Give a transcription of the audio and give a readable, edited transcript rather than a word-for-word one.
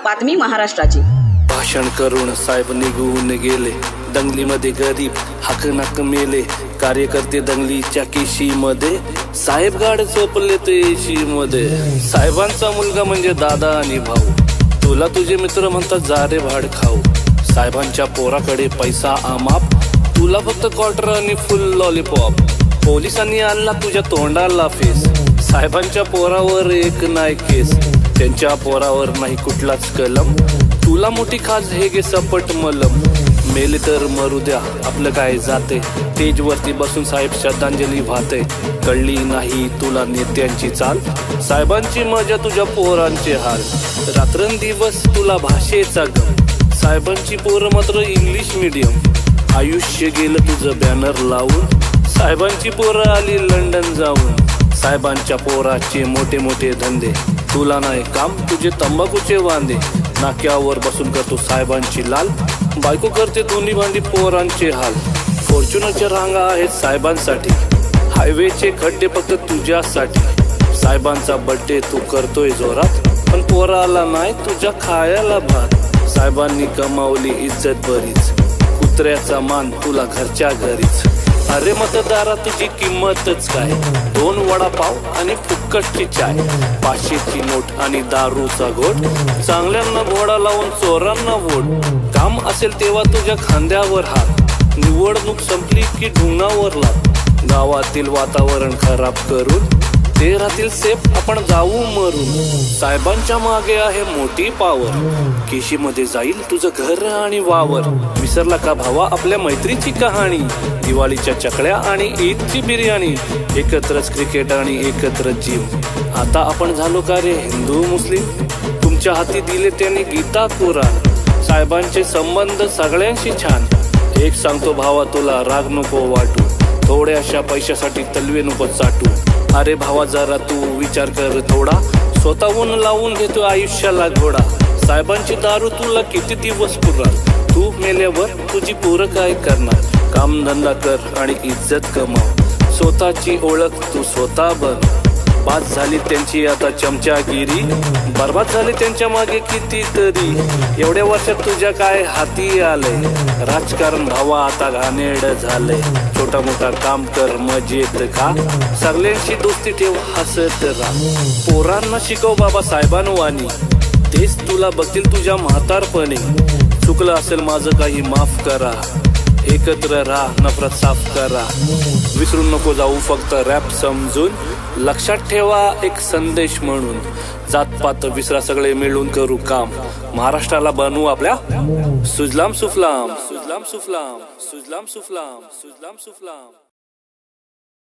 बातमी महाराष्ट्राची। भाषण करून साहेब निघून गेले, दंगलीमध्ये गरीब हाकनाक मेले, कार्यकर्ते दंगलीच्या केशीमध्ये, साहेब गाड झोपले ते एशी मध्ये। साहेबांचा मुलगा म्हणजे दादा आणि भाऊ, तुला तुझे मित्र म्हणतात जा रे भाड खाऊ। साहेबांच्या पोराकडे पैसा अमाप, तुला फक्त क्वार्टर आणि फुल लॉलीपॉप। पोलिसांनी आणला तुझ्या तोंडाला फेस, साहेबांच्या पोरावर एक नाही केस, त्यांच्या पोरावर नाही कुठलाच कलम। तुला मोठी खाज हे गे सपट मलम, मेले तर मरू द्या आपलं काय जाते। स्टेज वरती बसून साहेब श्रद्धांजली वाहते, कळली नाही तुला नेत्यांची चाल, साहेबांची मजा तुझ्या पोरांचे हाल। रात्रंदिवस तुला भाषेचा गम, साहेबांची पोरं मात्र इंग्लिश मीडियम। आयुष्य गेलं तुझं बॅनर लावून, साहेबांची पोरं आली लंडन जाऊन। साहेबांच्या पोराचे मोठे मोठे धंदे, तुला नाही काम तुझे तंबाखूचे वांदे। नाक्यावर बसून करतो साहेबांची लाल, बायको करते दोन्ही भांडी पोरांचे हाल। फॉर्च्युनरच्या रांगा आहेत साहेबांसाठी, हायवेचे खड्डे फक्त तुझ्यासाठी। साहेबांचा बर्थडे तू करतोय जोरात, पण पोराला नाही तुझ्या खायला भात। साहेबांनी कमावली इज्जत बरीच, कुत्र्याचा मान तुला घरच्या घरीच। अरे मतदारा तुझी किंमतच काय, 2 वडापाव आणि फुक्कटची चाय, 500ची नोट आणि दारूचा घोट, चांगल्यांना घोडा लावून चोरांना वोट। काम असेल तेव्हा तुझ्या खांद्यावर हात, निवडणूक संपली की ढुंगावर लात। गावातील वातावरण खराब करून ते राहतील सेफ, आपण जाऊ मरून। साहेबांच्या मागे आहे मोठी पावर, केशीमध्ये जाईल तुझं घर आणि वावर। विसरला का भावा आपल्या मैत्रीची कहाणी, दिवाळीच्या चकल्या आणि ईदची बिर्याणी, एकत्रच क्रिकेट आणि एकत्रच जिम। आता आपण झालो का रे हिंदू मुस्लिम, तुमच्या हाती दिले त्यांनी गीता कुराण। साहेबांचे संबंध सगळ्यांशी छान, एक सांगतो भावा तुला राग नको वाटू, थोड्याशा पैशासाठी तलवे नको चाटू। अरे भावा जरा तू विचार कर थोडा, स्वतःहून लावून घेतो आयुष्याला घोडा। साहेबांची दारू तुला किती दिवस पुरणार, तू मेल्यावर तुझी पोरं काय करणार। काम धंदा कर आणि इज्जत कमाव, स्वतःची ओळख तू स्वतः बन। बाद झाली त्यांची आता चमचागिरी, बर्बाद झाली त्यांच्या मागे कितीतरी। एवढ्या वर्षात तुझ्या काय हाती आलंय, राजकारण भावा आता घाणेरड झालंय। छोटा मोठा काम कर मजेत खा, सगळ्यांशी दोस्ती ठेव हसत राहा। पोरांना शिकव बाबा साहेबांवानी, तेच तुला बघतील तुझ्या म्हातारपणी। चुकलं असेल माझं काही माफ करा, एकत्र राहा नफरत साफ करा। विसरून नको जाऊ फक्त रॅप समजून, लक्षात ठेवा एक संदेश म्हणून। जातपात विसरा सगळे मिळून करू काम, महाराष्ट्राला बनवू आपल्या सुजलाम सुफलाम, सुजलाम सुफलाम, सुजलाम सुफलाम, सुजलाम सुफलाम।